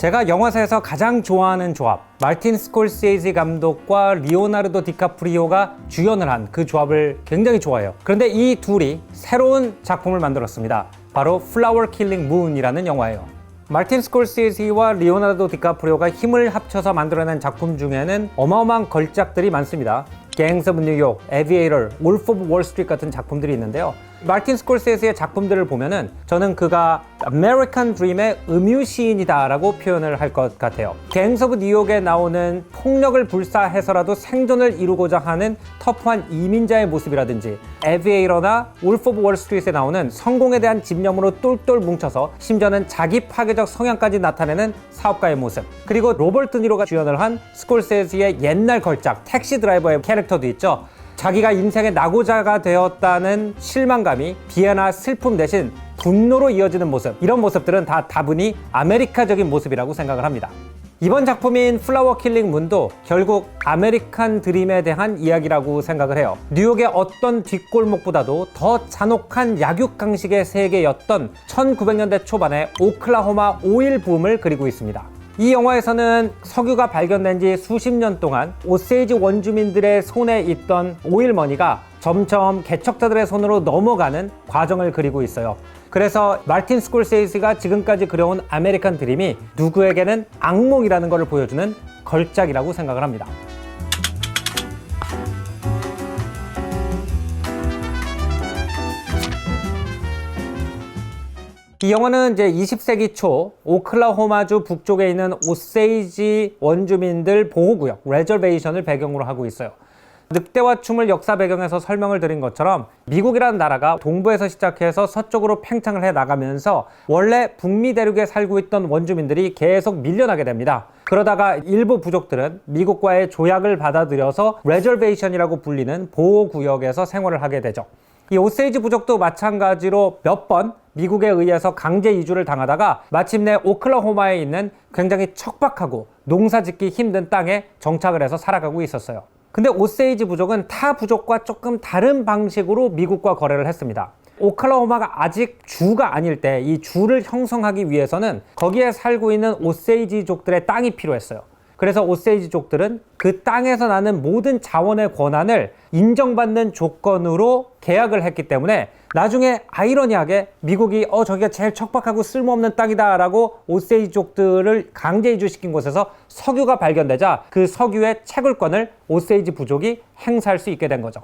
제가 영화사에서 가장 좋아하는 조합, 마르틴 스콜세이지 감독과 리오나르도 디카프리오가 주연을 한 그 조합을 굉장히 좋아해요. 그런데 이 둘이 새로운 작품을 만들었습니다. 바로 플라워 킬링 문이라는 영화예요. 마르틴 스콜세이지와 리오나르도 디카프리오가 힘을 합쳐서 만들어낸 작품 중에는 어마어마한 걸작들이 많습니다. 갱스 오브 뉴욕, 에비에이터, 울프 오브 월스트리트 같은 작품들이 있는데요. 마르틴 스콜세이지의 작품들을 보면은 저는 그가 아메리칸 드림의 음유시인이다 라고 표현을 할 것 같아요. 갱스 오브 뉴욕에 나오는 폭력을 불사해서라도 생존을 이루고자 하는 터프한 이민자의 모습이라든지, 에비에이터나 울프 오브 월스트리트에 나오는 성공에 대한 집념으로 똘똘 뭉쳐서 심지어는 자기 파괴적 성향까지 나타내는 사업가의 모습, 그리고 로버트 드니로가 주연을 한 스콜세이지의 옛날 걸작 택시 드라이버의 캐릭터도 있죠. 자기가 인생의 낙오자가 되었다는 실망감이 비애나 슬픔 대신 분노로 이어지는 모습, 이런 모습들은 다 다분히 아메리카적인 모습이라고 생각을 합니다. 이번 작품인 플라워 킬링 문도 결국 아메리칸 드림에 대한 이야기라고 생각을 해요. 뉴욕의 어떤 뒷골목보다도 더 잔혹한 약육강식의 세계였던 1900년대 초반의 오클라호마 오일 붐을 그리고 있습니다. 이 영화에서는 석유가 발견된 지 수십 년 동안 오세이지 원주민들의 손에 있던 오일머니가 점점 개척자들의 손으로 넘어가는 과정을 그리고 있어요. 그래서 마르틴 스콜세이지가 지금까지 그려온 아메리칸 드림이 누구에게는 악몽이라는 것을 보여주는 걸작이라고 생각을 합니다. 이 영화는 이제 20세기 초 오클라호마주 북쪽에 있는 오세이지 원주민들 보호구역 레저베이션을 배경으로 하고 있어요. 늑대와 춤을 역사 배경에서 설명을 드린 것처럼 미국이라는 나라가 동부에서 시작해서 서쪽으로 팽창을 해 나가면서 원래 북미 대륙에 살고 있던 원주민들이 계속 밀려나게 됩니다. 그러다가 일부 부족들은 미국과의 조약을 받아들여서 레저베이션이라고 불리는 보호구역에서 생활을 하게 되죠. 이 오세이지 부족도 마찬가지로 몇 번 미국에 의해서 강제 이주를 당하다가 마침내 오클라호마에 있는 굉장히 척박하고 농사짓기 힘든 땅에 정착을 해서 살아가고 있었어요. 근데 오세이지 부족은 타 부족과 조금 다른 방식으로 미국과 거래를 했습니다. 오클라호마가 아직 주가 아닐 때 이 주를 형성하기 위해서는 거기에 살고 있는 오세이지족들의 땅이 필요했어요. 그래서 오세이지족들은 그 땅에서 나는 모든 자원의 권한을 인정받는 조건으로 계약을 했기 때문에 나중에 아이러니하게 미국이 저기가 제일 척박하고 쓸모없는 땅이다 라고 오세이지족들을 강제 이주시킨 곳에서 석유가 발견되자 그 석유의 채굴권을 오세이지 부족이 행사할 수 있게 된 거죠.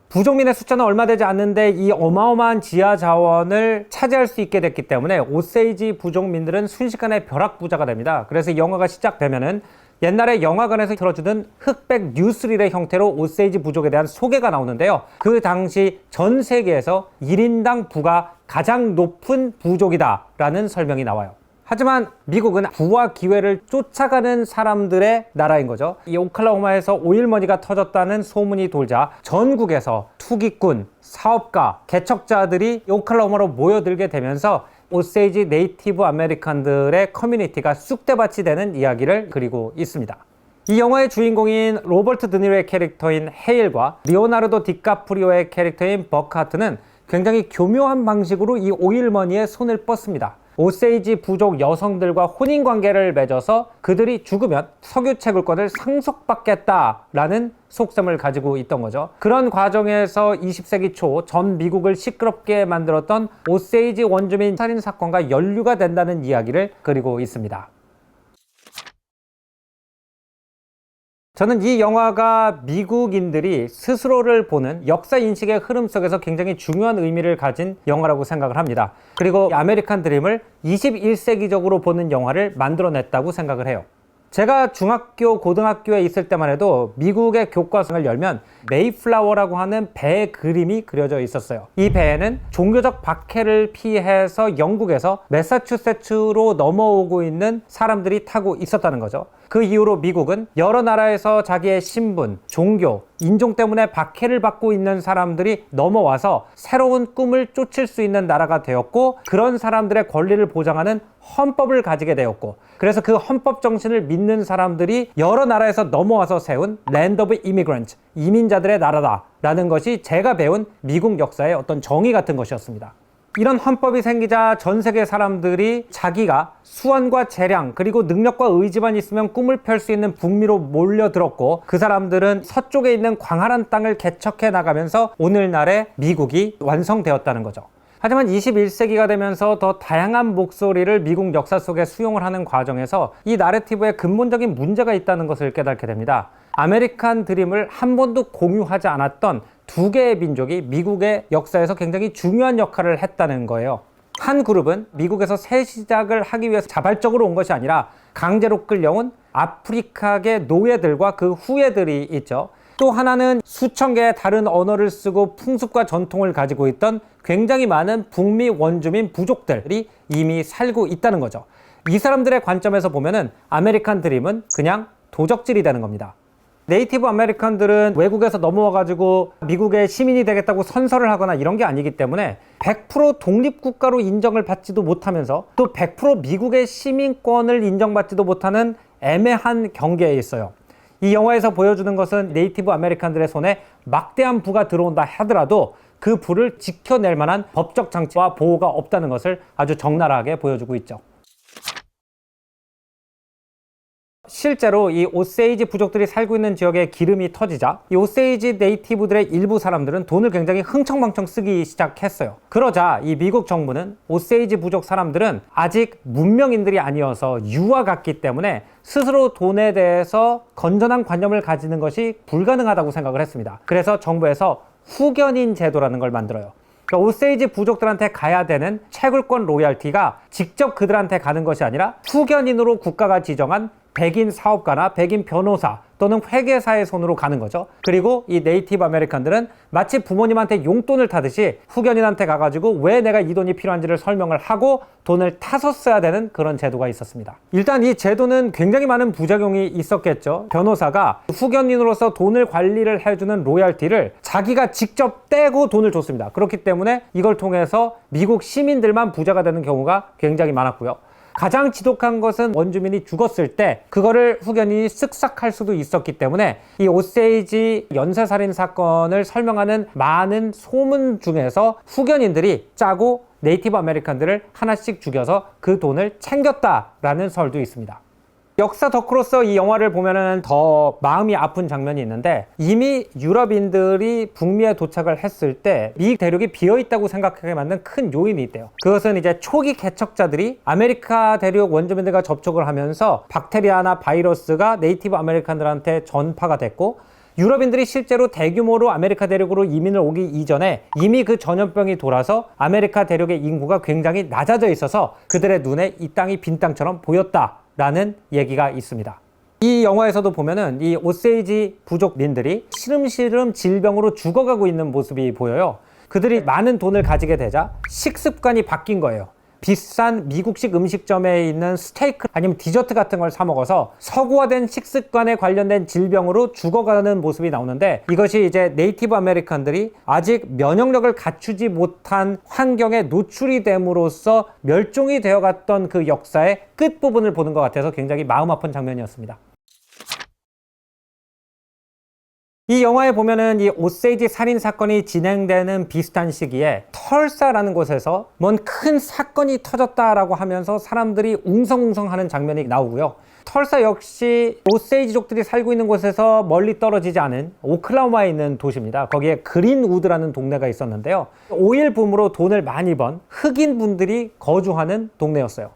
부족민의 숫자는 얼마 되지 않는데 이 어마어마한 지하 자원을 차지할 수 있게 됐기 때문에 오세이지 부족민들은 순식간에 벼락부자가 됩니다. 그래서 영화가 시작되면은 옛날에 영화관에서 틀어주던 흑백 뉴스릴의 형태로 오세이지 부족에 대한 소개가 나오는데요. 그 당시 전 세계에서 1인당 부가 가장 높은 부족이다 라는 설명이 나와요. 하지만 미국은 부와 기회를 쫓아가는 사람들의 나라인 거죠. 이 오클라호마에서 오일머니가 터졌다는 소문이 돌자 전국에서 투기꾼, 사업가, 개척자들이 오클라호마로 모여들게 되면서 오세이지 네이티브 아메리칸들의 커뮤니티가 쑥대밭이 되는 이야기를 그리고 있습니다. 이 영화의 주인공인 로버트 드니로의 캐릭터인 헤일과 리오나르도 디카프리오의 캐릭터인 버크하트는 굉장히 교묘한 방식으로 이 오일머니에 손을 뻗습니다. 오세이지 부족 여성들과 혼인관계를 맺어서 그들이 죽으면 석유 채굴권을 상속받겠다라는 속셈을 가지고 있던 거죠. 그런 과정에서 20세기 초 전 미국을 시끄럽게 만들었던 오세이지 원주민 살인 사건과 연루가 된다는 이야기를 그리고 있습니다. 저는 이 영화가 미국인들이 스스로를 보는 역사인식의 흐름 속에서 굉장히 중요한 의미를 가진 영화라고 생각을 합니다. 그리고 아메리칸 드림을 21세기적으로 보는 영화를 만들어냈다고 생각을 해요. 제가 중학교, 고등학교에 있을 때만 해도 미국의 교과서를 열면 메이플라워라고 하는 배 그림이 그려져 있었어요. 이 배에는 종교적 박해를 피해서 영국에서 매사추세츠로 넘어오고 있는 사람들이 타고 있었다는 거죠. 그 이후로 미국은 여러 나라에서 자기의 신분, 종교, 인종 때문에 박해를 받고 있는 사람들이 넘어와서 새로운 꿈을 쫓을 수 있는 나라가 되었고, 그런 사람들의 권리를 보장하는 헌법을 가지게 되었고, 그래서 그 헌법 정신을 믿는 사람들이 여러 나라에서 넘어와서 세운 랜드 오브 이미그런트, 이민자들의 나라다 라는 것이 제가 배운 미국 역사의 어떤 정의 같은 것이었습니다. 이런 헌법이 생기자 전 세계 사람들이 자기가 수완과 재량 그리고 능력과 의지만 있으면 꿈을 펼 수 있는 북미로 몰려들었고, 그 사람들은 서쪽에 있는 광활한 땅을 개척해 나가면서 오늘날의 미국이 완성되었다는 거죠. 하지만 21세기가 되면서 더 다양한 목소리를 미국 역사 속에 수용을 하는 과정에서 이 나래티브에 근본적인 문제가 있다는 것을 깨닫게 됩니다. 아메리칸 드림을 한 번도 공유하지 않았던 두 개의 민족이 미국의 역사에서 굉장히 중요한 역할을 했다는 거예요. 한 그룹은 미국에서 새 시작을 하기 위해서 자발적으로 온 것이 아니라 강제로 끌려온 아프리카계 노예들과 그 후예들이 있죠. 또 하나는 수천 개의 다른 언어를 쓰고 풍습과 전통을 가지고 있던 굉장히 많은 북미 원주민 부족들이 이미 살고 있다는 거죠. 이 사람들의 관점에서 보면은 아메리칸 드림은 그냥 도적질이 되는 겁니다. 네이티브 아메리칸들은 외국에서 넘어와가지고 미국의 시민이 되겠다고 선서를 하거나 이런 게 아니기 때문에 100% 독립국가로 인정을 받지도 못하면서 또 100% 미국의 시민권을 인정받지도 못하는 애매한 경계에 있어요. 이 영화에서 보여주는 것은 네이티브 아메리칸들의 손에 막대한 부가 들어온다 하더라도 그 부를 지켜낼 만한 법적 장치와 보호가 없다는 것을 아주 적나라하게 보여주고 있죠. 실제로 이 오세이지 부족들이 살고 있는 지역에 기름이 터지자 이 오세이지 네이티브들의 일부 사람들은 돈을 굉장히 흥청망청 쓰기 시작했어요. 그러자 이 미국 정부는 오세이지 부족 사람들은 아직 문명인들이 아니어서 유아 같기 때문에 스스로 돈에 대해서 건전한 관념을 가지는 것이 불가능하다고 생각을 했습니다. 그래서 정부에서 후견인 제도라는 걸 만들어요. 그러니까 오세이지 부족들한테 가야 되는 채굴권 로얄티가 직접 그들한테 가는 것이 아니라 후견인으로 국가가 지정한 백인 사업가나 백인 변호사 또는 회계사의 손으로 가는 거죠. 그리고 이 네이티브 아메리칸들은 마치 부모님한테 용돈을 타듯이 후견인한테 가가지고 왜 내가 이 돈이 필요한지를 설명을 하고 돈을 타서 써야 되는 그런 제도가 있었습니다. 일단 이 제도는 굉장히 많은 부작용이 있었겠죠. 변호사가 후견인으로서 돈을 관리를 해주는 로얄티를 자기가 직접 떼고 돈을 줬습니다. 그렇기 때문에 이걸 통해서 미국 시민들만 부자가 되는 경우가 굉장히 많았고요. 가장 지독한 것은 원주민이 죽었을 때 그거를 후견인이 쓱싹할 수도 있었기 때문에 이 오세이지 연쇄살인 사건을 설명하는 많은 소문 중에서 후견인들이 짜고 네이티브 아메리칸들을 하나씩 죽여서 그 돈을 챙겼다라는 설도 있습니다. 역사 덕후로서 이 영화를 보면은 더 마음이 아픈 장면이 있는데, 이미 유럽인들이 북미에 도착을 했을 때 미 대륙이 비어있다고 생각하게 만든 큰 요인이 있대요. 그것은 이제 초기 개척자들이 아메리카 대륙 원주민들과 접촉을 하면서 박테리아나 바이러스가 네이티브 아메리칸들한테 전파가 됐고, 유럽인들이 실제로 대규모로 아메리카 대륙으로 이민을 오기 이전에 이미 그 전염병이 돌아서 아메리카 대륙의 인구가 굉장히 낮아져 있어서 그들의 눈에 이 땅이 빈 땅처럼 보였다라는 얘기가 있습니다. 이 영화에서도 보면은 이 오세이지 부족민들이 시름시름 질병으로 죽어가고 있는 모습이 보여요. 그들이 많은 돈을 가지게 되자 식습관이 바뀐 거예요. 비싼 미국식 음식점에 있는 스테이크 아니면 디저트 같은 걸 사 먹어서 서구화된 식습관에 관련된 질병으로 죽어가는 모습이 나오는데, 이것이 이제 네이티브 아메리칸들이 아직 면역력을 갖추지 못한 환경에 노출이 됨으로써 멸종이 되어갔던 그 역사의 끝부분을 보는 것 같아서 굉장히 마음 아픈 장면이었습니다. 이 영화에 보면은 이 오세이지 살인 사건이 진행되는 비슷한 시기에 털사라는 곳에서 뭔 큰 사건이 터졌다라고 하면서 사람들이 웅성웅성하는 장면이 나오고요. 털사 역시 오세이지족들이 살고 있는 곳에서 멀리 떨어지지 않은 오클라호마에 있는 도시입니다. 거기에 그린우드라는 동네가 있었는데요. 오일 붐으로 돈을 많이 번 흑인 분들이 거주하는 동네였어요.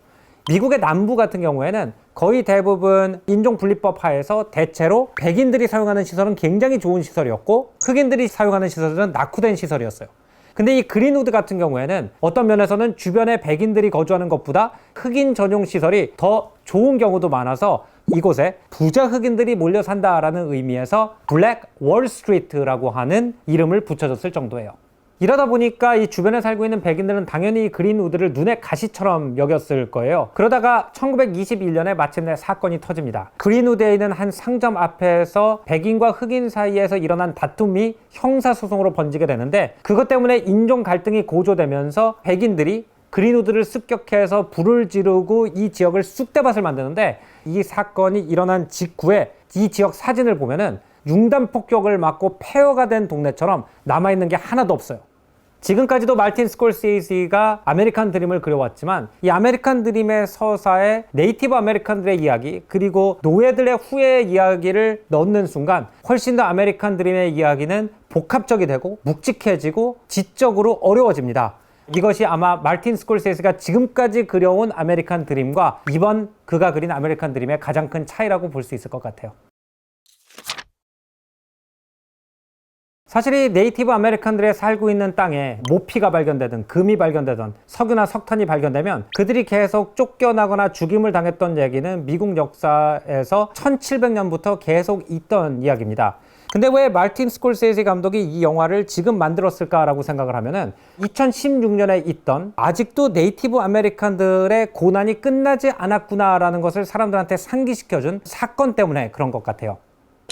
미국의 남부 같은 경우에는 거의 대부분 인종분리법 하에서 대체로 백인들이 사용하는 시설은 굉장히 좋은 시설이었고, 흑인들이 사용하는 시설은 낙후된 시설이었어요. 근데 이 그린우드 같은 경우에는 어떤 면에서는 주변에 백인들이 거주하는 것보다 흑인 전용 시설이 더 좋은 경우도 많아서 이곳에 부자 흑인들이 몰려 산다라는 의미에서 블랙 월스트리트라고 하는 이름을 붙여줬을 정도예요. 이러다 보니까 이 주변에 살고 있는 백인들은 당연히 그린우드를 눈의 가시처럼 여겼을 거예요. 그러다가 1921년에 마침내 사건이 터집니다. 그린우드에 있는 한 상점 앞에서 백인과 흑인 사이에서 일어난 다툼이 형사소송으로 번지게 되는데, 그것 때문에 인종 갈등이 고조되면서 백인들이 그린우드를 습격해서 불을 지르고 이 지역을 쑥대밭을 만드는데, 이 사건이 일어난 직후에 이 지역 사진을 보면은 융단 폭격을 맞고 폐허가 된 동네처럼 남아있는 게 하나도 없어요. 지금까지도 마틴 스콜세이지가 아메리칸 드림을 그려왔지만 이 아메리칸 드림의 서사에 네이티브 아메리칸들의 이야기 그리고 노예들의 후예 이야기를 넣는 순간 훨씬 더 아메리칸 드림의 이야기는 복합적이 되고 묵직해지고 지적으로 어려워집니다. 이것이 아마 마틴 스콜세이지가 지금까지 그려온 아메리칸 드림과 이번 그가 그린 아메리칸 드림의 가장 큰 차이라고 볼 수 있을 것 같아요. 사실 이 네이티브 아메리칸들의 살고 있는 땅에 모피가 발견되든 금이 발견되든 석유나 석탄이 발견되면 그들이 계속 쫓겨나거나 죽임을 당했던 얘기는 미국 역사에서 1700년부터 계속 있던 이야기입니다. 근데 왜 마틴 스콜세이지 감독이 이 영화를 지금 만들었을까라고 생각을 하면은 2016년에 있던 아직도 네이티브 아메리칸들의 고난이 끝나지 않았구나라는 것을 사람들한테 상기시켜준 사건 때문에 그런 것 같아요.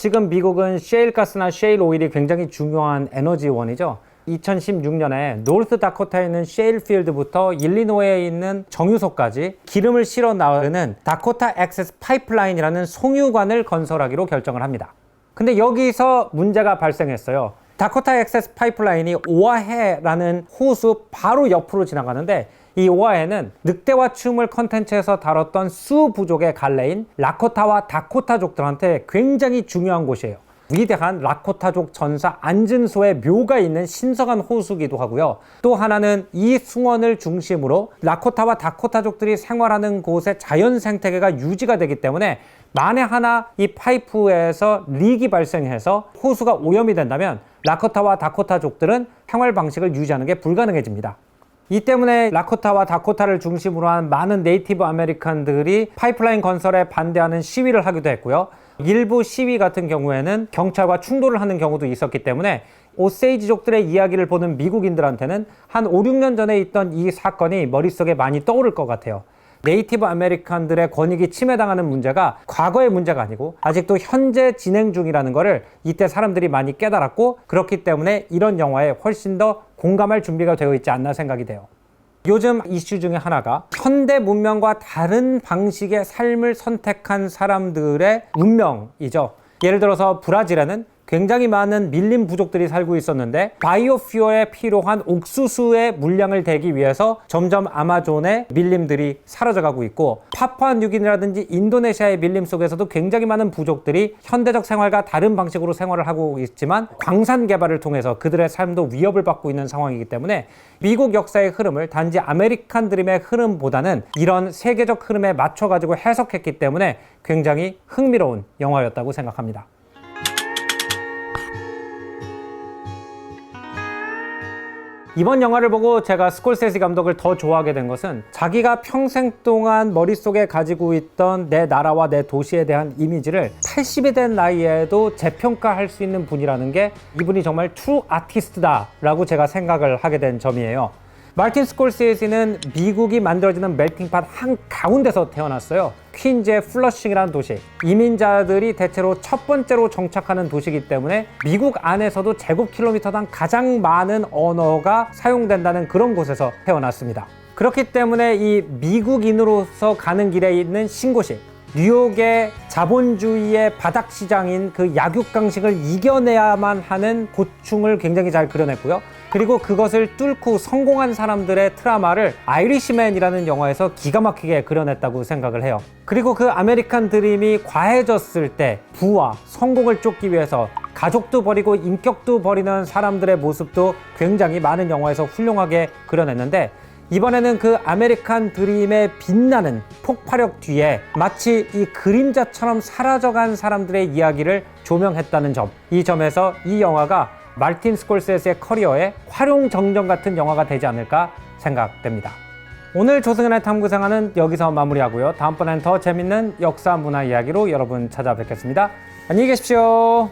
지금 미국은 셰일가스나 셰일 오일이 굉장히 중요한 에너지원이죠. 2016년에 노스 다코타에 있는 셰일필드부터 일리노이에 있는 정유소까지 기름을 실어 나르는 다코타 액세스 파이프라인이라는 송유관을 건설하기로 결정을 합니다. 근데 여기서 문제가 발생했어요. 다코타 액세스 파이프라인이 오아해라는 호수 바로 옆으로 지나가는데 이 오아해는 늑대와 춤을 컨텐츠에서 다뤘던 수 부족의 갈래인 라코타와 다코타족들한테 굉장히 중요한 곳이에요. 위대한 라코타족 전사 안즌소의 묘가 있는 신성한 호수기도 하고요. 또 하나는 이 숭원을 중심으로 라코타와 다코타족들이 생활하는 곳의 자연 생태계가 유지가 되기 때문에 만에 하나 이 파이프에서 리기 발생해서 호수가 오염이 된다면 라코타와 다코타족들은 생활 방식을 유지하는 게 불가능해집니다. 이 때문에 라코타와 다코타를 중심으로 한 많은 네이티브 아메리칸들이 파이프라인 건설에 반대하는 시위를 하기도 했고요. 일부 시위 같은 경우에는 경찰과 충돌을 하는 경우도 있었기 때문에 오세이지족들의 이야기를 보는 미국인들한테는 한 5, 6년 전에 있던 이 사건이 머릿속에 많이 떠오를 것 같아요. 네이티브 아메리칸들의 권익이 침해당하는 문제가 과거의 문제가 아니고 아직도 현재 진행 중이라는 것을 이때 사람들이 많이 깨달았고 그렇기 때문에 이런 영화에 훨씬 더 공감할 준비가 되어 있지 않나 생각이 돼요. 요즘 이슈 중에 하나가 현대 문명과 다른 방식의 삶을 선택한 사람들의 운명이죠. 예를 들어서 브라질에는 굉장히 많은 밀림 부족들이 살고 있었는데 바이오퓨어에 필요한 옥수수의 물량을 대기 위해서 점점 아마존의 밀림들이 사라져가고 있고 파푸아뉴기니라든지 인도네시아의 밀림 속에서도 굉장히 많은 부족들이 현대적 생활과 다른 방식으로 생활을 하고 있지만 광산 개발을 통해서 그들의 삶도 위협을 받고 있는 상황이기 때문에 미국 역사의 흐름을 단지 아메리칸 드림의 흐름보다는 이런 세계적 흐름에 맞춰가지고 해석했기 때문에 굉장히 흥미로운 영화였다고 생각합니다. 이번 영화를 보고 제가 스콜세지 감독을 더 좋아하게 된 것은 자기가 평생 동안 머릿속에 가지고 있던 내 나라와 내 도시에 대한 이미지를 80이 된 나이에도 재평가할 수 있는 분이라는 게 이분이 정말 트루 아티스트다 라고 제가 생각을 하게 된 점이에요. 마틴 스콜세지는 미국이 만들어지는 멜팅팟 한가운데서 태어났어요. 퀸즈의 플러싱이라는 도시, 이민자들이 대체로 첫 번째로 정착하는 도시이기 때문에 미국 안에서도 제곱킬로미터당 가장 많은 언어가 사용된다는 그런 곳에서 태어났습니다. 그렇기 때문에 이 미국인으로서 가는 길에 있는 신고시, 뉴욕의 자본주의의 바닥시장인 그 약육강식을 이겨내야만 하는 고충을 굉장히 잘 그려냈고요. 그리고 그것을 뚫고 성공한 사람들의 트라우마를 아이리시맨이라는 영화에서 기가 막히게 그려냈다고 생각을 해요. 그리고 그 아메리칸 드림이 과해졌을 때 부와 성공을 쫓기 위해서 가족도 버리고 인격도 버리는 사람들의 모습도 굉장히 많은 영화에서 훌륭하게 그려냈는데 이번에는 그 아메리칸 드림의 빛나는 폭발력 뒤에 마치 이 그림자처럼 사라져간 사람들의 이야기를 조명했다는 점, 이 점에서 이 영화가 마틴 스콜세지의 커리어의 활용정정 같은 영화가 되지 않을까 생각됩니다. 오늘 조승연의 탐구생활은 여기서 마무리하고요. 다음번엔 더 재밌는 역사 문화 이야기로 여러분 찾아뵙겠습니다. 안녕히 계십시오.